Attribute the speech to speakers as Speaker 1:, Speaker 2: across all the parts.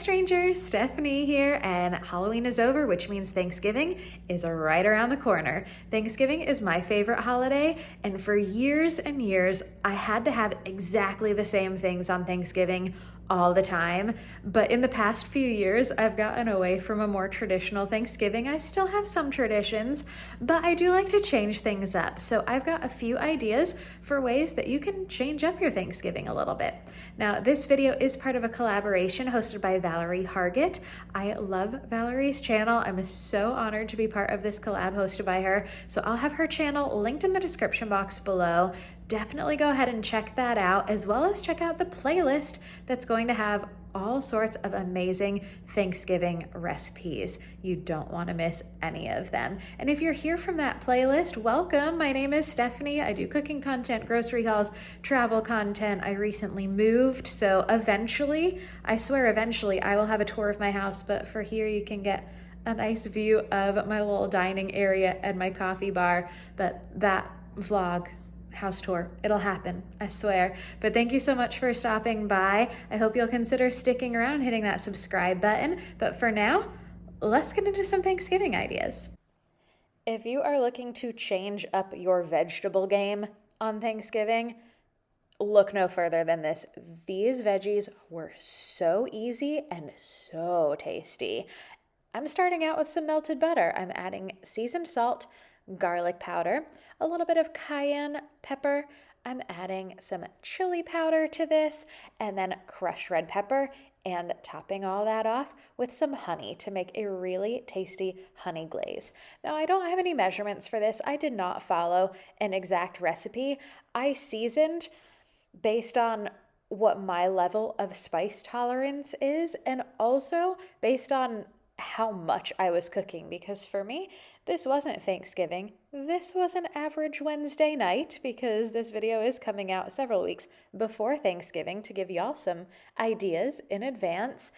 Speaker 1: strangers, Stephanie here, and Halloween is over, which means Thanksgiving is right around the corner. Thanksgiving is my favorite holiday, and for years and years, I had to have exactly the same things on Thanksgiving all the time. But in the past few years, I've gotten away from a more traditional Thanksgiving. I still have some traditions, but I do like to change things up. So I've got a few ideas for ways that you can change up your Thanksgiving a little bit. Now, this video is part of a collaboration hosted by Valerie Hargett. I love Valerie's channel. I'm so honored to be part of this collab hosted by her. So I'll have her channel linked in the description box below. Definitely go ahead and check that out, as well as check out the playlist that's going to have all sorts of amazing Thanksgiving recipes. You don't want to miss any of them. And if you're here from that playlist, welcome. My name is Stephanie. I do cooking content, grocery hauls, travel content. I recently moved, so eventually, I swear eventually, I will have a tour of my house, but for here you can get a nice view of my little dining area and my coffee bar. But that vlog, house tour, it'll happen, I swear. But thank you so much for stopping by. I hope you'll consider sticking around, hitting that subscribe button. But for now, let's get into some Thanksgiving ideas. If you are looking to change up your vegetable game on Thanksgiving, look no further than this. These veggies were so easy and so tasty. I'm starting out with some melted butter. I'm adding seasoned salt, garlic powder, a little bit of cayenne pepper. I'm adding some chili powder to this, and then crushed red pepper, and topping all that off with some honey to make a really tasty honey glaze. Now, I don't have any measurements for this. I did not follow an exact recipe. I seasoned based on what my level of spice tolerance is, and also based on how much I was cooking, because for me, this wasn't Thanksgiving. This was an average Wednesday night, because this video is coming out several weeks before Thanksgiving to give y'all some ideas in advance.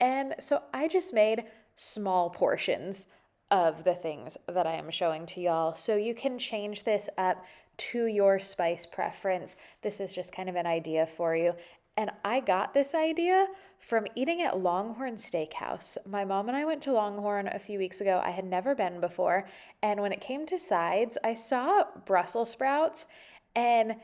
Speaker 1: And so I just made small portions of the things that I am showing to y'all. So you can change this up to your spice preference. This is just kind of an idea for you. And I got this idea from eating at Longhorn Steakhouse. My mom and I went to Longhorn a few weeks ago. I had never been before. And when it came to sides, I saw Brussels sprouts, and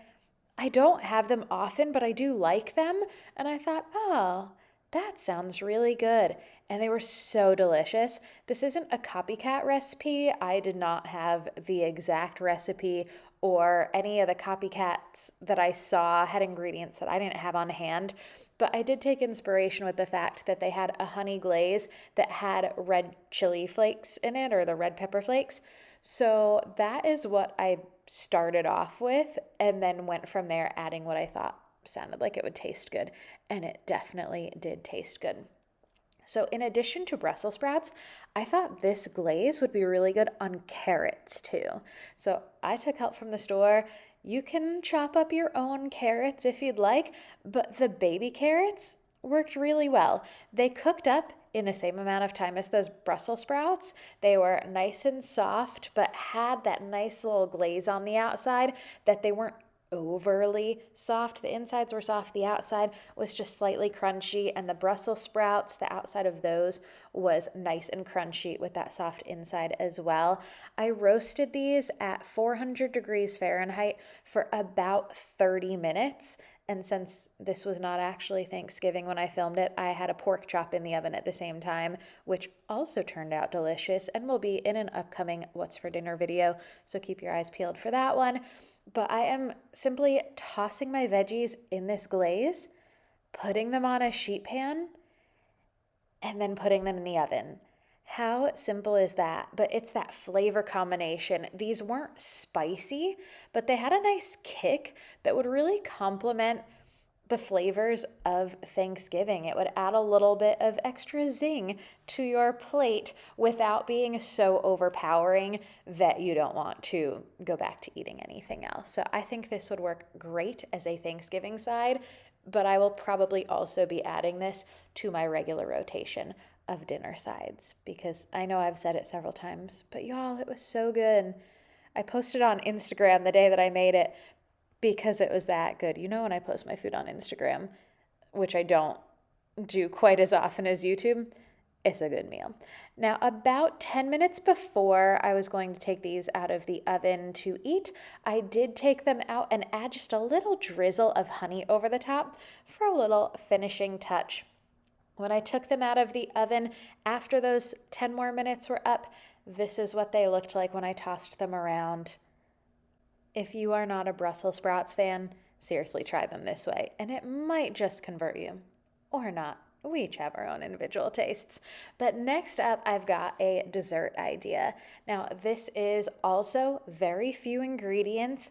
Speaker 1: I don't have them often, but I do like them. And I thought, oh, that sounds really good. And they were so delicious. This isn't a copycat recipe. I did not have the exact recipe, or any of the copycats that I saw had ingredients that I didn't have on hand. But I did take inspiration with the fact that they had a honey glaze that had red chili flakes in it, or the red pepper flakes. So that is what I started off with, and then went from there, adding what I thought sounded like it would taste good. And it definitely did taste good. So in addition to Brussels sprouts, I thought this glaze would be really good on carrots too. So I took help from the store. You can chop up your own carrots if you'd like, but the baby carrots worked really well. They cooked up in the same amount of time as those Brussels sprouts. They were nice and soft, but had that nice little glaze on the outside, that they weren't overly soft. The insides were soft, the outside was just slightly crunchy, and the Brussels sprouts, the outside of those was nice and crunchy with that soft inside as well. I roasted these at 400 degrees Fahrenheit for about 30 minutes. And since this was not actually Thanksgiving when I filmed it, I had a pork chop in the oven at the same time, which also turned out delicious and will be in an upcoming What's for Dinner video. So keep your eyes peeled for that one. But I am simply tossing my veggies in this glaze, putting them on a sheet pan, and then putting them in the oven. How simple is that? But it's that flavor combination. These weren't spicy, but they had a nice kick that would really complement the flavors of Thanksgiving. It would add a little bit of extra zing to your plate without being so overpowering that you don't want to go back to eating anything else. So I think this would work great as a Thanksgiving side, but I will probably also be adding this to my regular rotation of dinner sides, because I know I've said it several times, but y'all, it was so good. I posted on Instagram the day that I made it, because it was that good. You know, when I post my food on Instagram, which I don't do quite as often as YouTube, it's a good meal. Now, about 10 minutes before I was going to take these out of the oven to eat, I did take them out and add just a little drizzle of honey over the top for a little finishing touch. When I took them out of the oven, after those 10 more minutes were up, this is what they looked like when I tossed them around. If you are not a Brussels sprouts fan, seriously try them this way, and it might just convert you. Or not. We each have our own individual tastes. But next up, I've got a dessert idea. Now, this is also very few ingredients.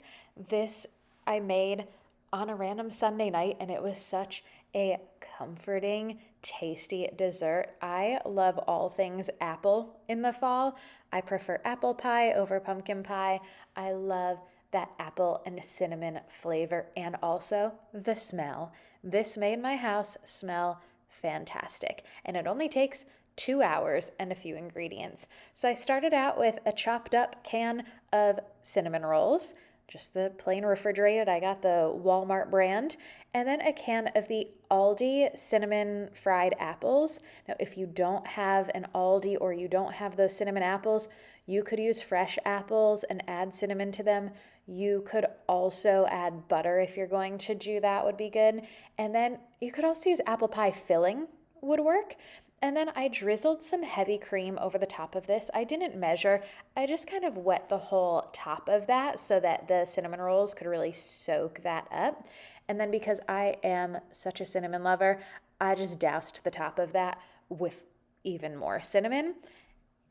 Speaker 1: This I made on a random Sunday night, and it was such a comforting, tasty dessert. I love all things apple in the fall. I prefer apple pie over pumpkin pie. I love that apple and cinnamon flavor and also the smell. This made my house smell fantastic, and it only takes 2 hours and a few ingredients. So I started out with a chopped up can of cinnamon rolls, just the plain refrigerated. I got the Walmart brand, and then a can of the Aldi cinnamon fried apples. Now, if you don't have an Aldi or you don't have those cinnamon apples, you could use fresh apples and add cinnamon to them. You could also add butter if you're going to do that, would be good. And then you could also use apple pie filling, would work. And then I drizzled some heavy cream over the top of this. I didn't measure, I just kind of wet the whole top of that so that the cinnamon rolls could really soak that up. And then because I am such a cinnamon lover, I just doused the top of that with even more cinnamon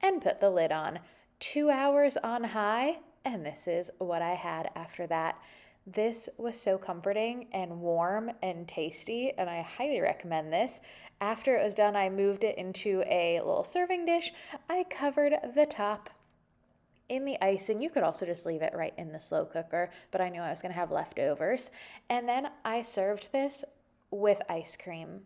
Speaker 1: and put the lid on. 2 hours on high, and this is what I had after that. This was so comforting and warm and tasty, and I highly recommend this. After it was done, I moved it into a little serving dish. I covered the top in the icing. You could also just leave it right in the slow cooker, but I knew I was going to have leftovers. And then I served this with ice cream.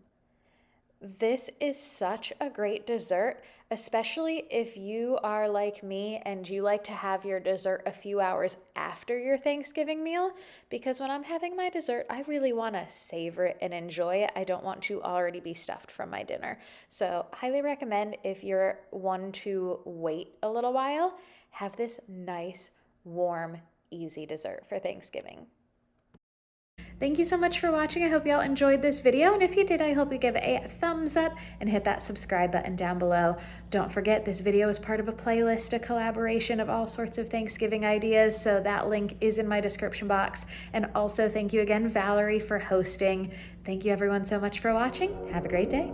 Speaker 1: This is such a great dessert, especially if you are like me and you like to have your dessert a few hours after your Thanksgiving meal, because when I'm having my dessert, I really want to savor it and enjoy it. I don't want to already be stuffed from my dinner. So, highly recommend if you're one to wait a little while, have this nice, warm, easy dessert for Thanksgiving. Thank you so much for watching. I hope y'all enjoyed this video, and if you did, I hope you give it a thumbs up and hit that subscribe button down below. Don't forget, this video is part of a playlist, a collaboration of all sorts of Thanksgiving ideas, so that link is in my description box. And also, thank you again, Valerie, for hosting. Thank you everyone so much for watching. Have a great day.